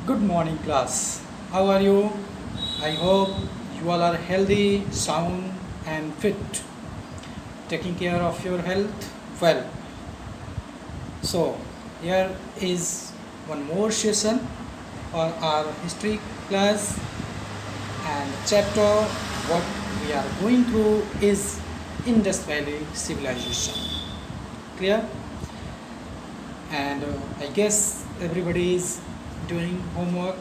Good morning, class. How are you? I hope you all are healthy, sound, and fit, taking care of your health well. So, here is one more session for our history class, and chapter what we are going through is Indus Valley Civilization. Clear? And I guess everybody is doing homework.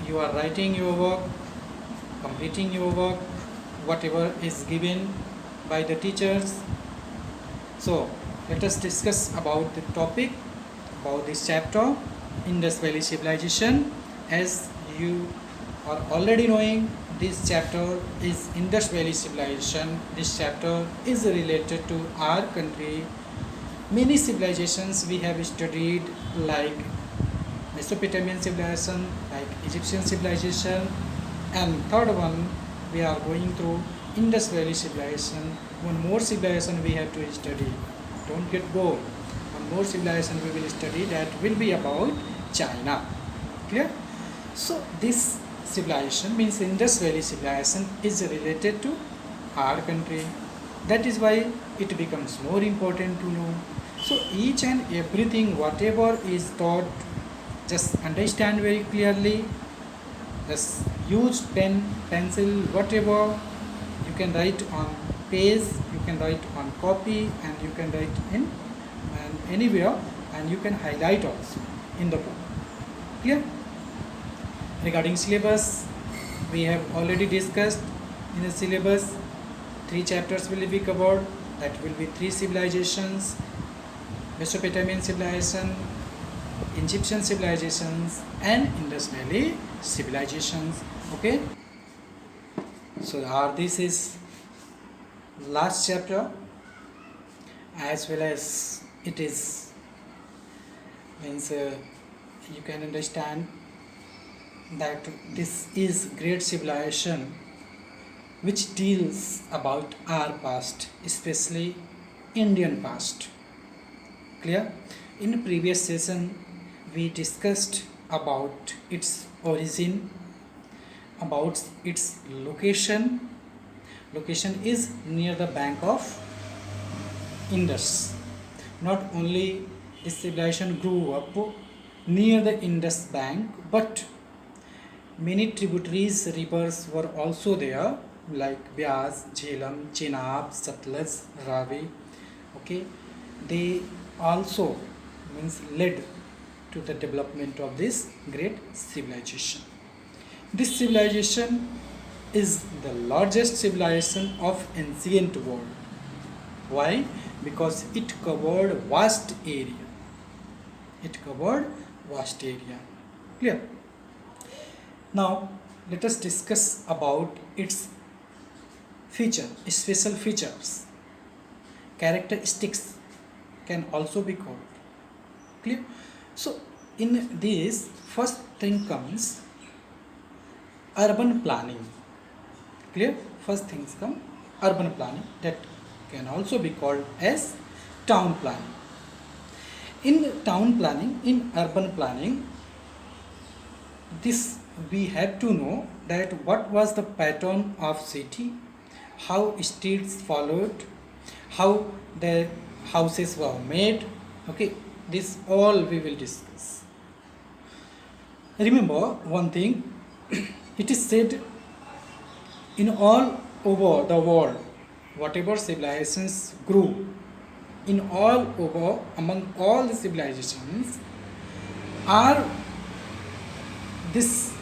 You are writing your work, completing your work, whatever is given by the teachers. So let us discuss about the topic, about this chapter, Indus Valley Civilization. As you are already knowing, this chapter is Indus Valley Civilization. This chapter is related to our country. Many civilizations we have studied, like Mesopotamian civilization, like Egyptian civilization, and third one we are going through Indus Valley civilization. One more civilization we have to study. Don't get bored. One more civilization we will study, that will be about China. Clear? So this civilization means Indus Valley civilization is related to our country. That is why it becomes more important to know. So each and everything whatever is taught, just understand very clearly. Just use pen, pencil, whatever you can write on page, you can write on copy, and you can write in and anywhere, and you can highlight also in the book. Clear? Regarding syllabus, we have already discussed in the syllabus. 3 chapters will be covered. That will be 3 civilizations: Mesopotamian civilization, Egyptian civilizations, and Indus Valley civilizations. Okay, so this is last chapter, as well as it is means you can understand that this is great civilization which deals about our past, especially Indian past. Clear? In previous session we discussed about its origin, about its location. Location is near the bank of Indus. Not only this civilization grew up near the Indus bank, but many tributaries rivers were also there, like Byas, Jhelum, Chenab, Satluj, Ravi. Okay, they also means led to the development of this great civilization. This civilization is the largest civilization of ancient world. Why? Because it covered vast area. It covered vast area. Clear? Now let us discuss about its special features, characteristics can also be called. Clear? So in this, first thing comes urban planning. Clear? First things come urban planning, that can also be called as town planning. In town planning, in urban planning, this we have to know that what was the pattern of city, how streets followed, how the houses were made. Okay, this all we will discuss. Remember one thing, it is said in all over the world, whatever civilizations grew, in all over, among all the civilizations, are this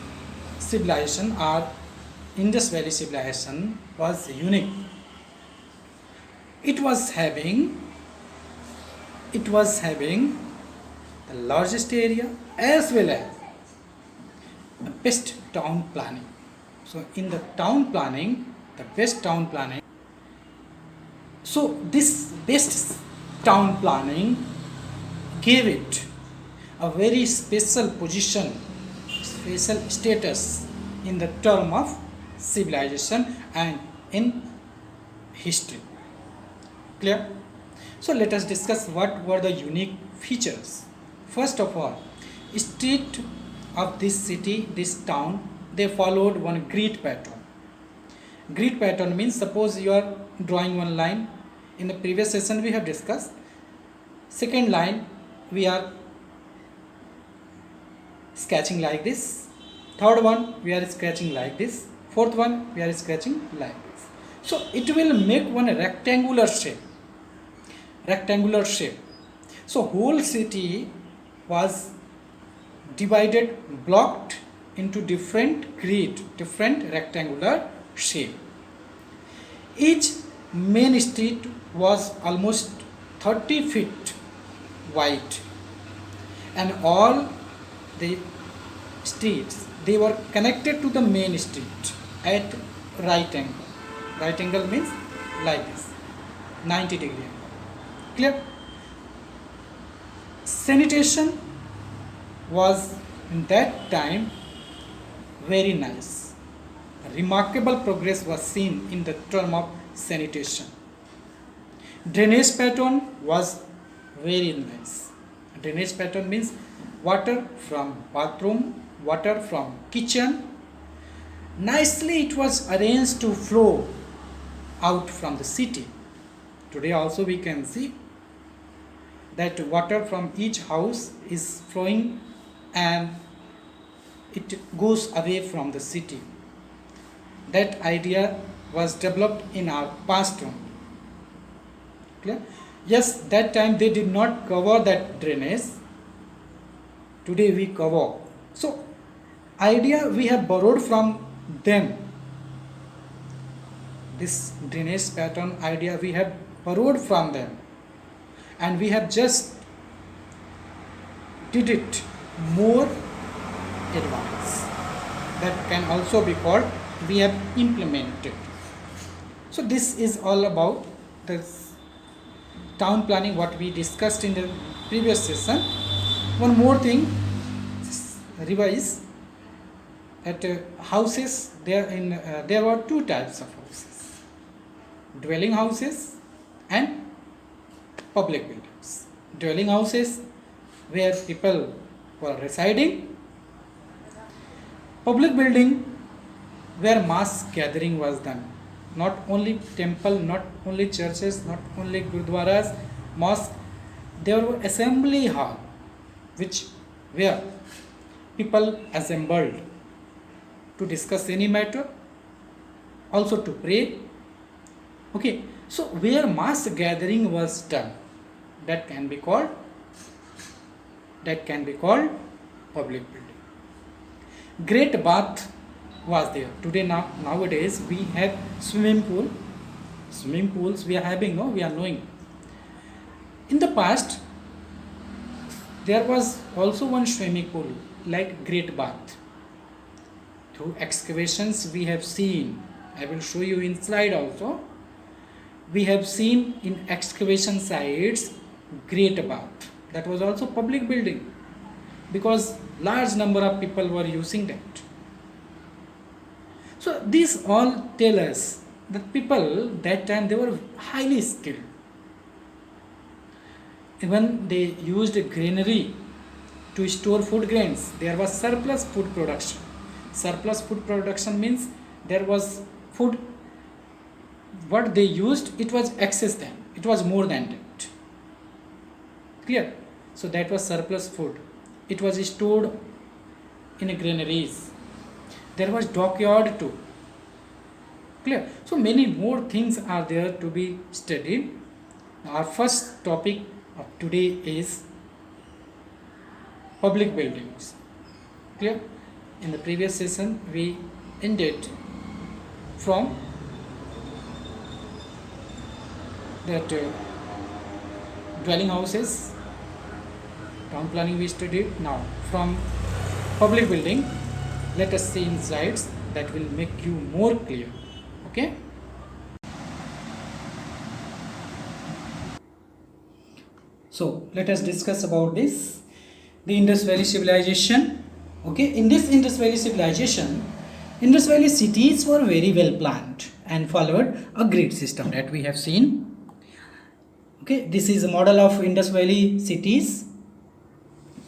civilization, our Indus Valley civilization, was unique. It was having the largest area, as well as the best town planning. So in the town planning, the best town planning. So this best town planning gave it a very special position, special status in the term of civilization and in history. Clear? So let us discuss what were the unique features. First of all, street of this city, this town, they followed one grid pattern. Grid pattern means, suppose you are drawing one line. In the previous session we have discussed. Second line we are sketching like this. Third one we are sketching like this. Fourth one we are sketching like this. So it will make one rectangular shape. Rectangular shape. So whole city was divided, blocked into different grid, different rectangular shape. Each main street was almost 30 feet wide, and all the streets, they were connected to the main street at right angle. Right angle means like this, 90-degree angle. Clear? Sanitation was in that time very nice. Remarkable progress was seen in the term of sanitation. Drainage pattern was very nice. Drainage pattern means water from bathroom, water from kitchen. Nicely it was arranged to flow out from the city. Today also we can see that water from each house is flowing and it goes away from the city. That idea was developed in our past only. Clear? Yes, that time they did not cover that drainage. Today we cover. So idea we have borrowed from them. This drainage pattern idea we have borrowed from them, and we have just did it more advanced. That can also be called we have implemented. So this is all about this town planning what we discussed in the previous session. One more thing, revise that houses there were two types of houses: dwelling houses and public buildings. Dwelling houses where people were residing. Public building where mass gathering was done. Not only temple, not only churches, not only gurdwaras, mosque. There were assembly hall which where people assembled to discuss any matter, also to pray. Okay, so where mass gathering was done, that can be called public building. Great bath was there. Today nowadays we have swimming pools we are having, no, we are knowing. In the past there was also one swimming pool like great bath. Through excavations we have seen, I will show you in slide also, we have seen in excavation sites great bath. That was also public building because large number of people were using that. So these all tell us that people that time they were highly skilled. Even they used granary to store food grains. There was surplus food production. Surplus food production means there was food, what they used, it was excess than, it was more than that. Clear? So that was surplus food. It was stored in granaries. There was dockyard too. Clear? So many more things are there to be studied. Our first topic of today is public buildings. Clear? In the previous session we ended from that dwelling houses, town planning we studied. Now from public building, let us see in slides that will make you more clear. Okay. So let us discuss about this, the Indus Valley Civilization. Okay, in this Indus Valley Civilization, Indus Valley cities were very well planned and followed a grid system that we have seen. Okay, this is a model of Indus Valley cities.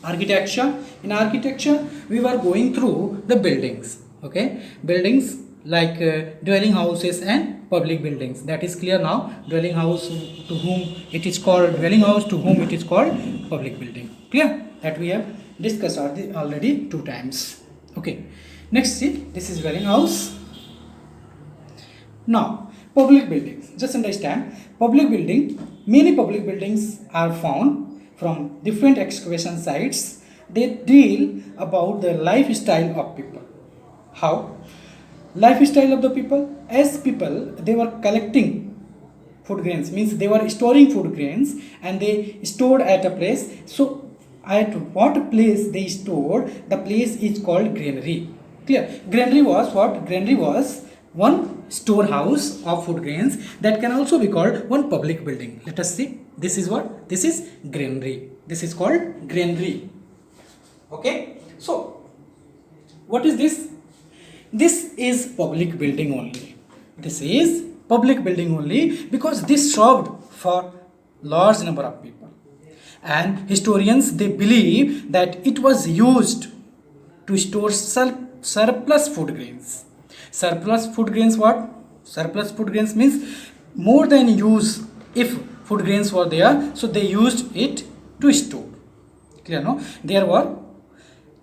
Architecture. In architecture we were going through the buildings. Okay, buildings like dwelling houses and public buildings. That is clear now. Dwelling house, to whom it is called dwelling house, to whom it is called public building. Clear? That we have discussed already 2 times. Okay, next see, this is dwelling house. Now public buildings, just understand, public building, many public buildings are found from different excavation sites. They deal about the lifestyle of people. How? Lifestyle of the people, as people they were collecting food grains, means they were storing food grains and they stored at a place. So at what place they stored, the place is called granary. Clear? Granary was what? Granary was one storehouse of food grains. That can also be called one public building. Let us see. This is what? This is granary. This is called granary. Okay. So what is this? This is public building only. This is public building only because this served for large number of people. And historians they believe that it was used to store surplus food grains. Surplus food grains what? Surplus food grains means more than use. If food grains were there, so they used it to store. Clear, no? There were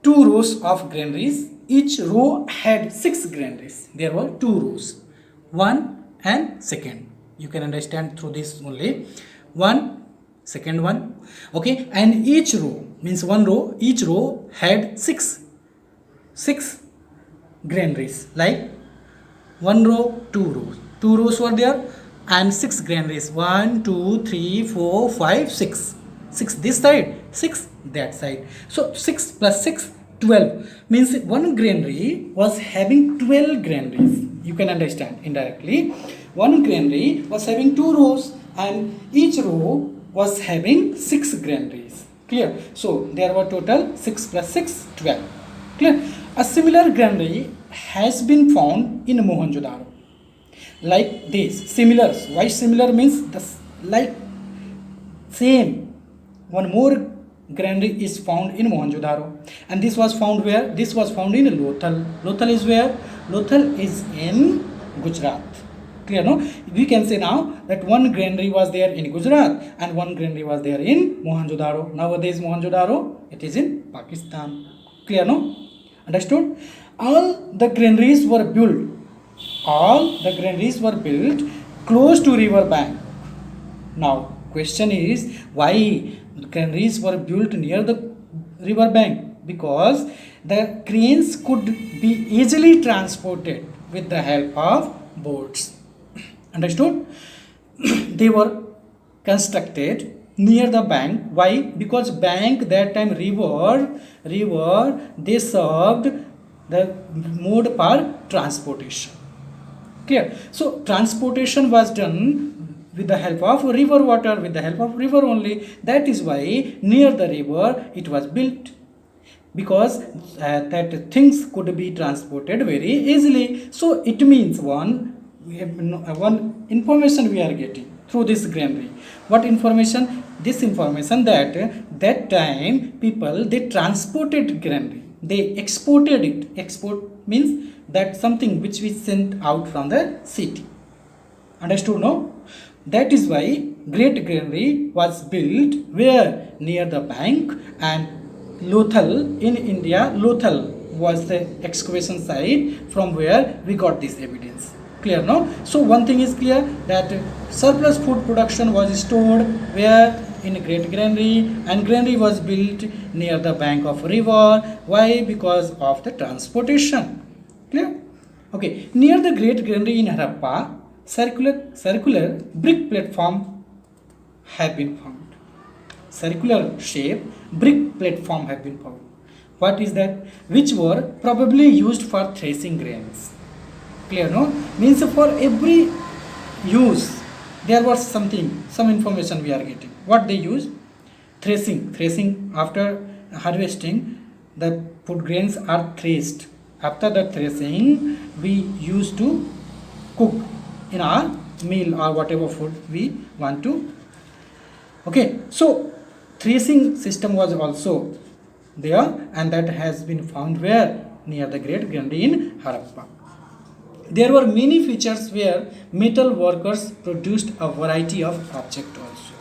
2 rows of granaries. Each row had 6 granaries. There were 2 rows, 1 and second. You can understand through this only. 1, second one. Okay, and each row means 1 row. Each row had 6 granaries. Like 1 row, 2 rows. 2 rows were there and 6 granaries. 1, 2, 3, 4, 5, 6. 6 this side, 6 that side. So 6 plus 6, 12. Means one granary was having 12 granaries. You can understand indirectly. One granary was having 2 rows and each row was having 6 granaries. Clear? So there were total 6 plus 6, 12. Clear? A similar granary has been found in Mohenjo-daro. Like this. Similar. Why similar means like same. One more granary is found in Mohenjo-daro, and this was found where? This was found in Lothal. Lothal is where? Lothal is in Gujarat. Clear, no? We can say now that one granary was there in Gujarat and one granary was there in Mohenjo-daro. Nowadays Mohenjo-daro, it is in Pakistan. Clear, no? Understood? All the granaries were built. All the granaries were built close to river bank. Now question is, why granaries were built near the river bank? Because the grains could be easily transported with the help of boats. Understood? They were constructed near the bank. Why? Because bank that time river they served the mode for transportation. Clear? So transportation was done with the help of river water, with the help of river only. That is why near the river it was built, because that things could be transported very easily. So it means one information we are getting through this granary. What information? This information that time people they transported granary, they exported it. Export means that something which we sent out from the city. Understood, no? That is why great granary was built where? Near the bank. And Lothal in India, Lothal was the excavation site from where we got this evidence. Clear, no? So one thing is clear, that surplus food production was stored where? In great granary, and granary was built near the bank of river. Why? Because of the transportation. Clear? Okay, near the great granary in Harappa, circular brick platform have been found. Circular shape brick platform have been found. What is that? Which were probably used for threshing grains. Clear, no? Means for every use there was some information we are getting. What they use? Threshing. After harvesting, the food grains are threshed. After the threshing, we used to cook in our meal or whatever food we want to. Okay, so threshing system was also there, and that has been found where? Near the Great Gandhi in Harappa. There were many features where metal workers produced a variety of object also.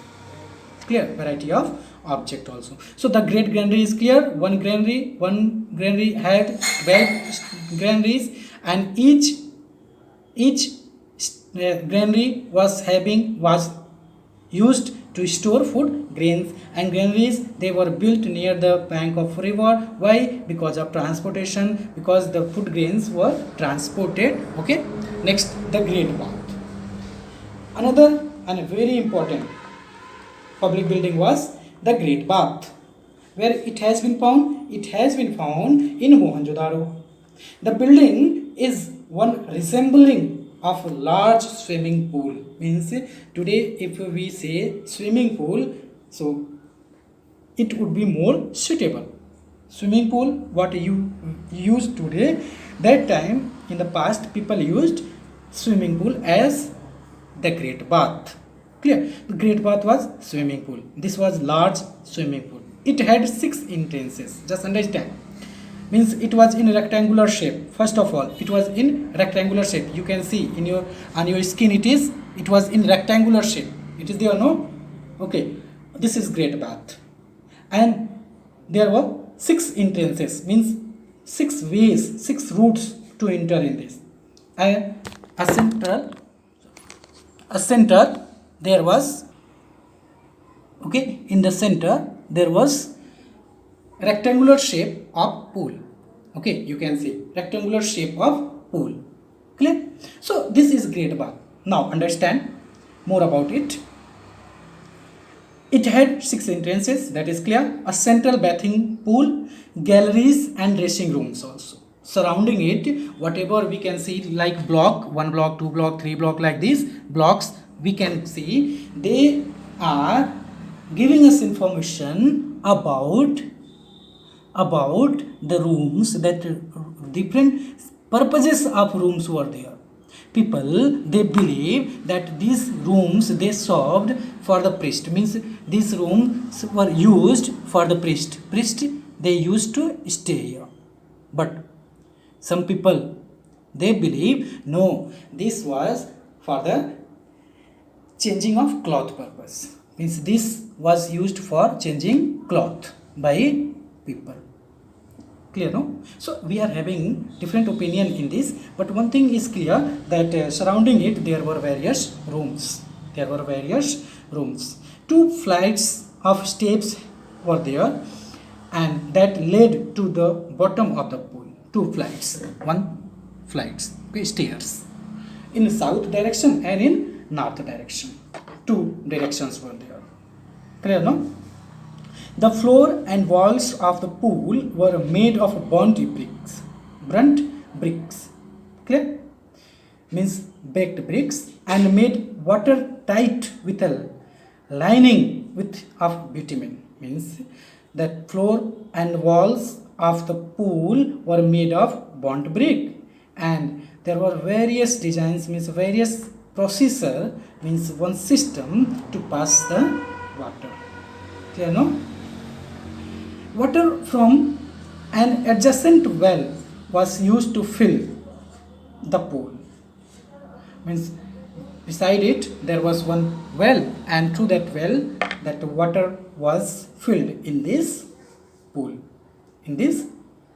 Clear? Variety of object also. So the Great Granary is clear. One granary had 12 granaries, and each granary was used to store food grains, and granaries, they were built near the bank of river. Why? Because of transportation, because the food grains were transported. Okay, next, the Great Bath. Another and very important public building was the Great Bath. Where it has been found? It has been found in Mohenjo-daro. The building is one resembling of a large swimming pool. Means today if we say swimming pool, so it would be more suitable. Swimming pool, what you use today, that time in the past people used swimming pool as the Great Bath. Clear? The Great Bath was swimming pool. This was large swimming pool. It had 6 entrances. Just understand. Means it was in rectangular shape. First of all, it was in rectangular shape. You can see in your on your skin it was in rectangular shape. It is there, no? Okay. This is Great Bath. And there were 6 entrances, means 6 ways, 6 routes to enter in this. And a center there was, okay, in the center there was rectangular shape of pool. Okay, you can see rectangular shape of pool. Clear? So this is Great Bath. Now understand more about it. It had 6 entrances, that is clear. A central bathing pool, galleries and dressing rooms also. Surrounding it, whatever we can see like block, 1 block, 2 block, 3 block, like these blocks we can see, they are giving us information about the rooms, that different purposes of rooms were there. People, they believe that these rooms, they served for the priest. Means these rooms were used for the priest. They used to stay here. But some people, they believe no, this was for the changing of cloth purpose. Means this was used for changing cloth by people. Clear, no? So we are having different opinion in this, but one thing is clear, that surrounding it there were various rooms. 2 flights of steps were there, and that led to the bottom of the pool. 2 flights, 1 flights, okay, stairs in south direction and in north direction. 2 directions were there. Clear, no? The floor and walls of the pool were made of burnt bricks. Clear? Means baked bricks, and made watertight with a lining of bitumen. Means that floor and walls of the pool were made of burnt brick, and there were various designs, means various procedure, means one system to pass the water. Clear, no? Water from an adjacent well was used to fill the pool. Means beside it there was one well, and through that well that water was filled in this pool, in this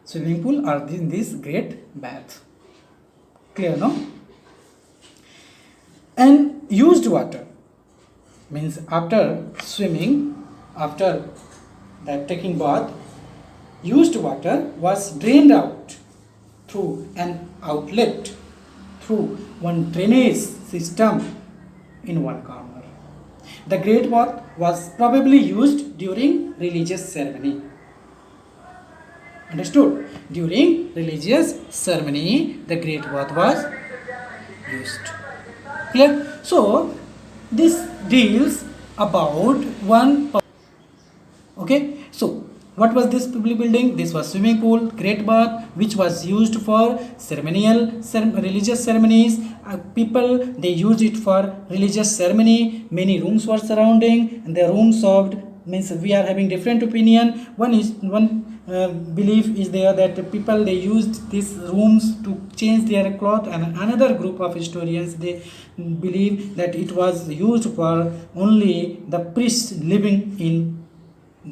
swimming pool, or in this Great Bath. Clear, no? And used water, means after swimming, after that taking bath, used water was drained out through an outlet, through one drainage system in one corner. The Great Bath was probably used during religious ceremony. Understood? During religious ceremony, the Great Bath was used. Clear? So this deals about one. Okay, so what was this public building? This was swimming pool, Great Bath, which was used for religious ceremonies. People, they used it for religious ceremony. Many rooms were surrounding, and the room served, means we are having different opinion. One belief is there that the people they used these rooms to change their cloth, and another group of historians they believe that it was used for only the priests living in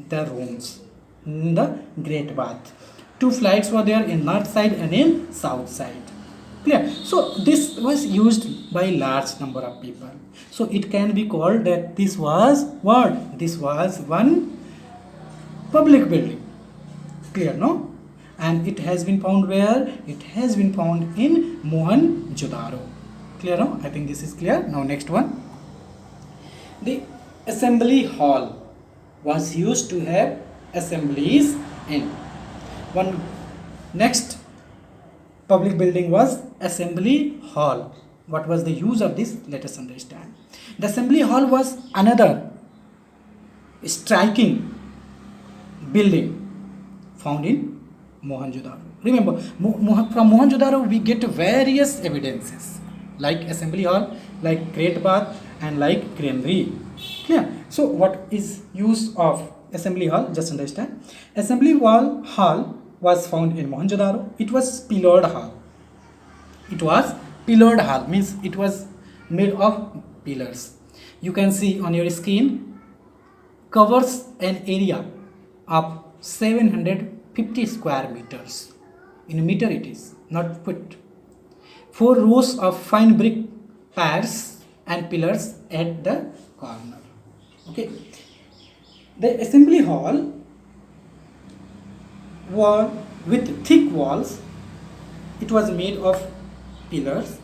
the rooms in the great bath. Two flights were there in north side and in south side. Clear? So this was used by large number of people. So it can be called that this was what? This was one public building. Clear, no? And it has been found where? It has been found in Mohenjo-daro. Clear, no? I think this is clear. Now next one. The assembly hall was used to have assemblies in. One next public building was assembly hall. What was the use of this? Let us understand. The assembly hall was another striking building found in Mohenjo-daro. Remember, from Mohenjo-daro we get various evidences like assembly hall, like great bath, and like granary. Clear? So what is use of assembly hall? Just understand. Assembly hall was found in Mohenjo-daro. It was pillared hall. It was pillared hall, means it was made of pillars. You can see on your screen, covers an area of 750 square meters. In meter it is, not foot. 4 rows of fine brick pads and pillars at the corner. Okay. The assembly hall was with thick walls. It was made of pillars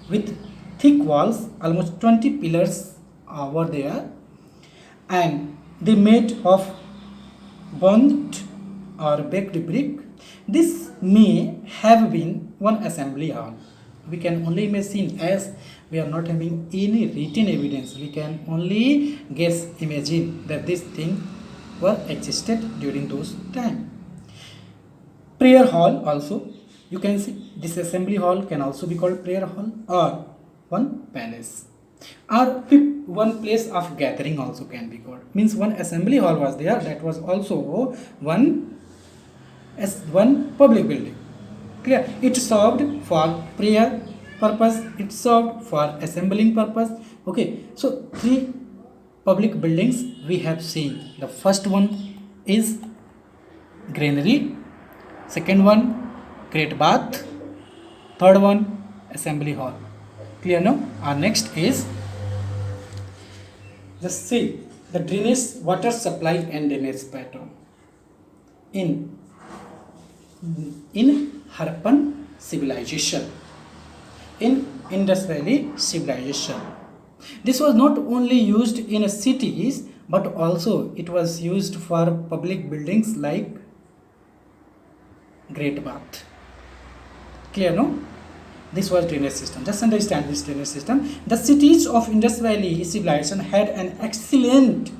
with thick walls. Almost 20 pillars were there, and they made of burnt or baked brick. This may have been one assembly hall. We can only imagine, as we are not having any written evidence. We can only guess, imagine that this thing were existed during those time. Prayer hall also, you can see this assembly hall can also be called prayer hall, or one palace, or one place of gathering also can be called. Means one assembly hall was there, that was also one public building. Clear? It served for prayer purpose, it served for assembling purpose. Okay, so 3 public buildings we have seen. The first one is granary, second one great bath, third one assembly hall. Clear now? Our next is, just see the drainage, water supply and drainage pattern in Harappan civilization, in Indus Valley civilization. This was not only used in cities, but also it was used for public buildings like great bath. Clear, no? This was drainage system. Just understand this drainage system. The cities of Indus Valley civilization had an excellent,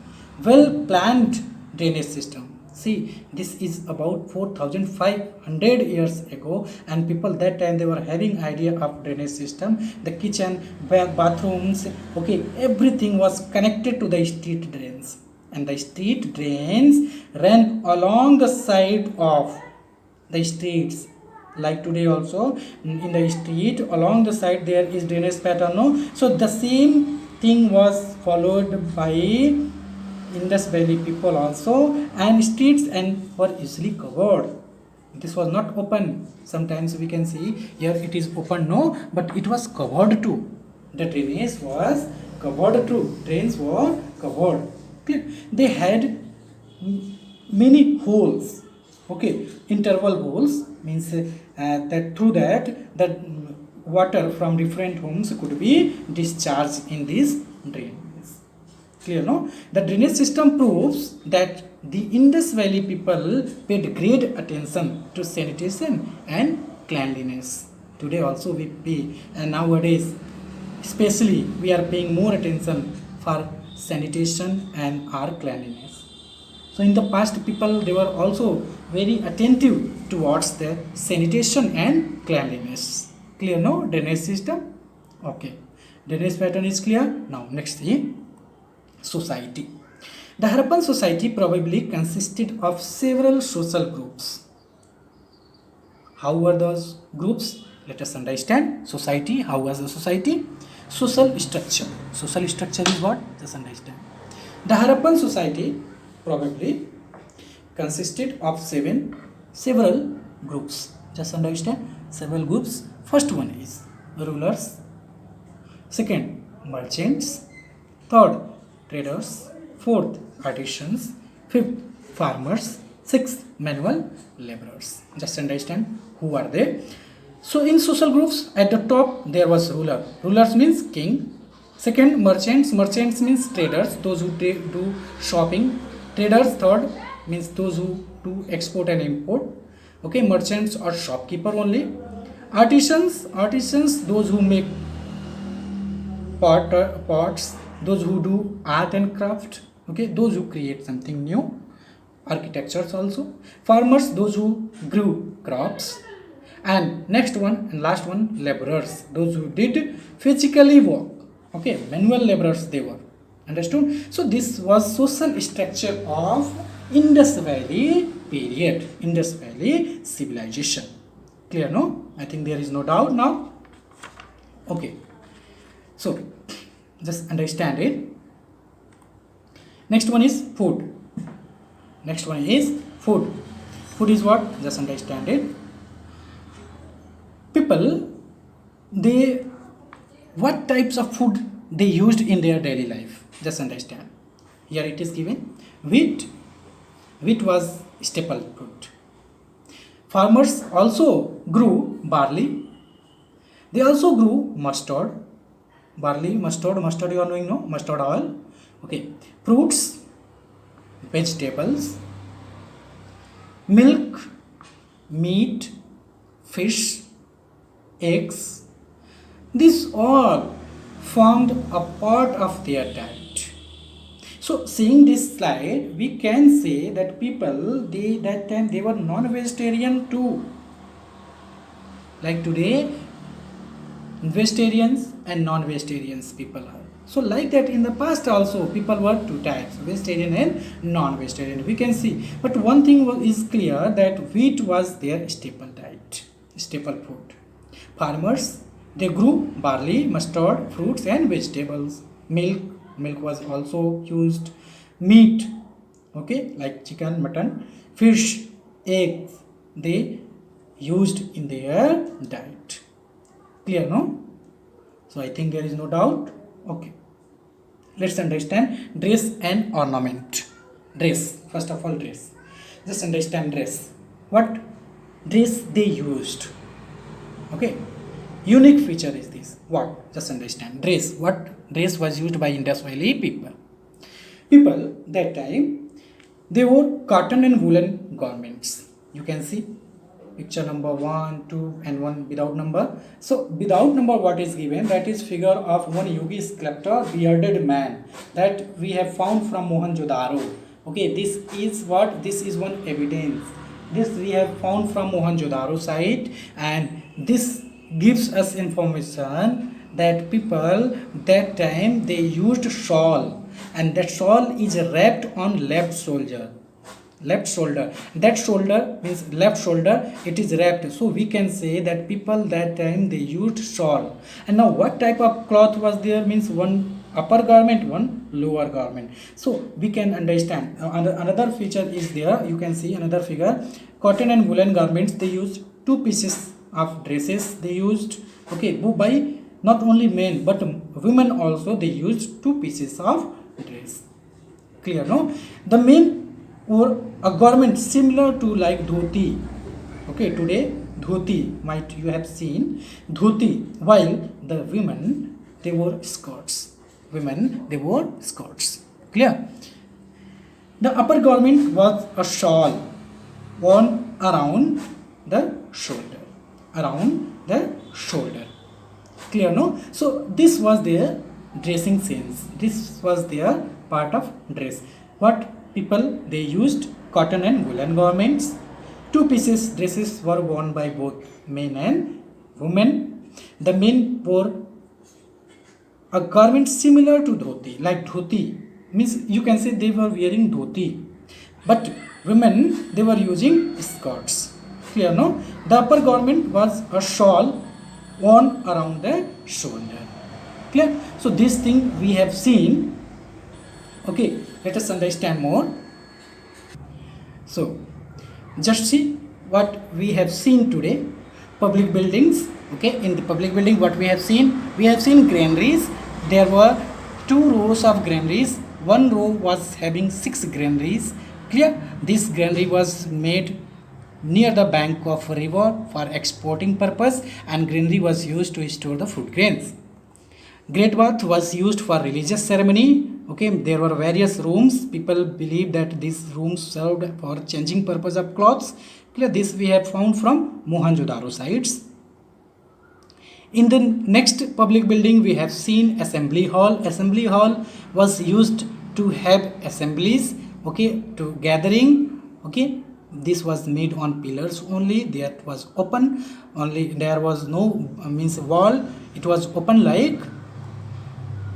well-planned drainage system. See, this is about 4,500 years ago, and people that time they were having idea of drainage system. The kitchen, bathrooms, okay, everything was connected to the street drains, and the street drains ran along the side of the streets. Like today also in the street along the side there is drainage pattern, no? So the same thing was followed by Indus Valley people also, and streets and were easily covered. This was not open. Sometimes we can see here it is open, no, but it was covered too. The drainage was covered too. Drains were covered. They had many holes. Okay, interval holes means that through that the water from different homes could be discharged in these drains. Clear, no? The drainage system proves that the Indus Valley people paid great attention to sanitation and cleanliness. Today also we pay, and nowadays especially we are paying more attention for sanitation and our cleanliness. So in the past people they were also very attentive towards the sanitation and cleanliness. Clear, no? Drainage system. Okay, drainage pattern is clear. Now next is society. The Harappan society probably consisted of several social groups. How were those groups? Let us understand. Society, how was the society? Social structure. Social structure is what? Just understand. The Harappan society probably consisted of several groups. Just understand. Several groups. First one is rulers. Second, merchants. Third, traders. Fourth, artisans. Fifth, farmers. Sixth, manual laborers. Just understand who are they. So in social groups, at the top there was ruler. Rulers means king. Second, merchants. Merchants means traders, those who do shopping. Traders, third, means those who do export and import. Okay, merchants or shopkeeper only. Artisans, those who make pots, those who do art and craft. Okay, those who create something new. Architectures also. Farmers, those who grew crops. And next one and last one, laborers, those who did physically work. Okay, manual laborers they were. Understood? So this was social structure of Indus Valley period, Indus Valley civilization. Clear, no? I think there is no doubt now. Okay, so just understand it. Next one is food. Next one is food. Food is what? Just understand it. People, they, what types of food they used in their daily life? Just understand. Here it is given. Wheat was staple food. Farmers also grew barley. They also grew mustard. Barley, mustard you are knowing, no? Mustard oil. Okay. Fruits, vegetables, milk, meat, fish, eggs. These all formed a part of their diet. So seeing this slide, we can say that people, that time they were non-vegetarian too. Like today, vegetarians and non-vegetarians people are. So like that in the past also people were two types, vegetarian and non-vegetarian, we can see. But one thing is clear, that wheat was their staple diet, staple food. Farmers, they grew barley, mustard, fruits and vegetables. Milk was also used. Meat, okay, like chicken, mutton, fish, eggs, they used in their diet. Clear, no? So I think there is no doubt. Okay, let's understand dress and ornament. Dress, first of all, dress. Just understand dress. What dress they used? Okay, unique feature is this. What? Just understand dress. What dress was used by Indus Valley people? People that time, they wore cotton and woolen garments. You can see picture number 1, 2 and 1 without number. So without number, what is given? That is figure of one yogi sculptor, bearded man, that we have found from Mohenjo-daro. Okay, this is what? This is one evidence. This we have found from Mohenjo-daro site, and this gives us information that people that time they used shawl, and that shawl is wrapped on left shoulder. That shoulder means left shoulder, it is wrapped. So we can say that people that time they used shawl. And now what type of cloth was there? Means one upper garment, one lower garment. So we can understand. Another feature is there. You can see another figure. Cotton and woolen garments, they used two pieces of dresses. They used, okay, by not only men but women also, they used two pieces of dress. Clear, no? The men or a garment similar to like dhoti. Okay, today dhoti, might you have seen dhoti, while the women they wore skirts. Women they wore skirts. Clear? The upper garment was a shawl worn around the shoulder. Around the shoulder. Clear, no? So this was their dressing sense. This was their part of dress. What people they used? Cotton and woolen garments. Two pieces dresses were worn by both men and women. The men wore a garment similar to dhoti, like dhoti. means you can say they were wearing dhoti, but women they were using skirts. Clear, no? The upper garment was a shawl worn around the shoulder. Clear? So this thing we have seen. Okay, let us understand more. So just see what we have seen today. Public buildings. Okay, in the public building what we have seen granaries. There were two rows of granaries. One row was having 6 granaries. Clear? This granary was made near the bank of a river for exporting purpose, and granary was used to store the food grains. Great bath was used for religious ceremony. Okay, there were various rooms. People believe that these rooms served for changing purpose of clothes. Clear? This we have found from Mohenjo-daro sites. In the next public building, we have seen assembly hall. Assembly hall was used to have assemblies. Okay, to gathering. Okay, this was made on pillars only. That was open. Only there was no means wall. It was open like.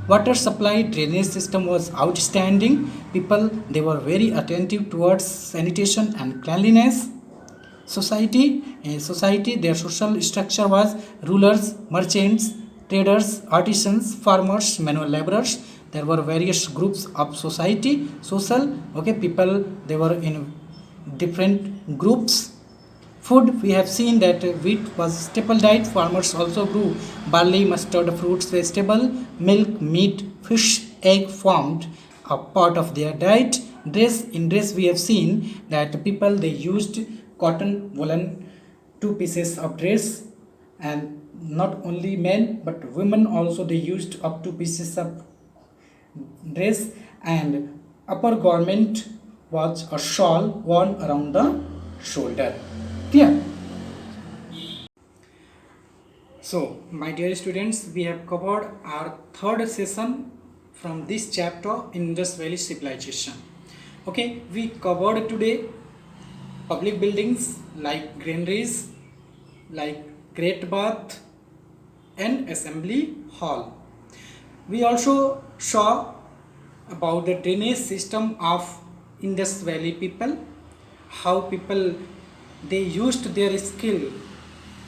Water supply drainage system was outstanding. People they were very attentive towards sanitation and cleanliness. Society, their social structure was rulers, merchants, traders, artisans, farmers, manual laborers. There were various groups of society, social. Okay, people they were in different groups. Food, we have seen that wheat was staple diet. Farmers also grew barley, mustard, fruits, vegetable, milk, meat, fish, egg formed a part of their diet. Dress, we have seen that people they used cotton, woolen, 2 pieces of dress, and not only men but women also they used up 2 pieces of dress, and upper garment was a shawl worn around the shoulder. Clear? So, my dear students, we have covered our third session from this chapter in Indus Valley Civilization. Okay, we covered today public buildings like granaries, like great bath, and assembly hall. We also saw about the drainage system of Indus Valley people, how people they used their skill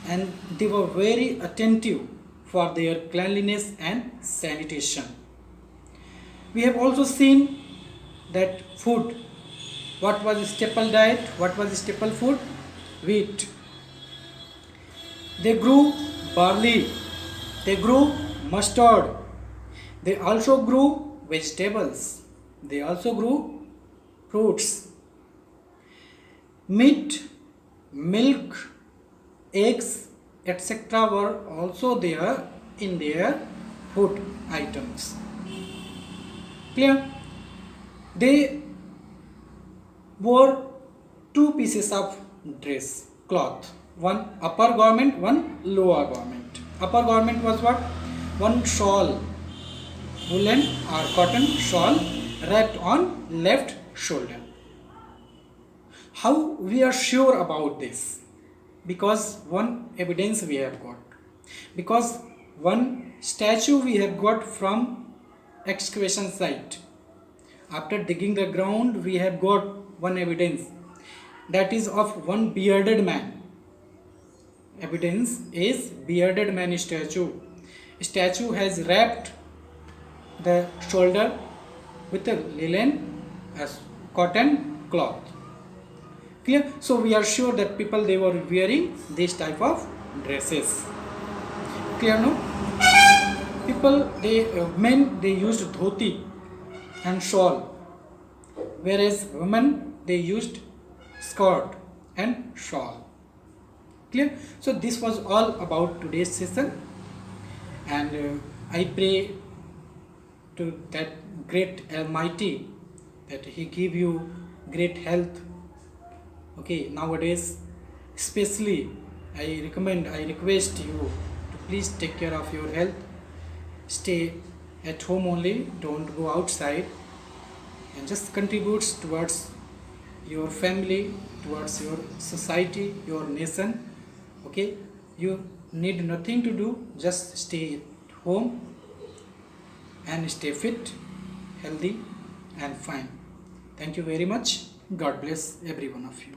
and they were very attentive for their cleanliness and sanitation. We have also seen that food, what was staple diet, what was staple food? Wheat. They grew barley, they grew mustard, they also grew vegetables, they also grew fruits. Meat, milk, eggs, etc. were also there in their food items. Clear? They wore 2 pieces of dress, cloth. One upper garment, one lower garment. Upper garment was what? One shawl, woolen or cotton shawl wrapped on left shoulder. How we are sure about this? Because one evidence we have got. Because one statue we have got from excavation site. After digging the ground, we have got one evidence. That is of one bearded man. Evidence is bearded man statue. Statue has wrapped the shoulder with a linen as cotton cloth. Clear? So we are sure that people they were wearing this type of dresses. Clear, no? People men they used dhoti and shawl, whereas women they used skirt and shawl. Clear? So this was all about today's session, and I pray to that great Almighty that He give you great health. Okay, nowadays especially I request you to please take care of your health. Stay at home only, don't go outside, and just contributes towards your family, towards your society, your nation. Okay, you need nothing to do, just stay at home and stay fit, healthy. and fine. Thank you very much. God bless every one of you.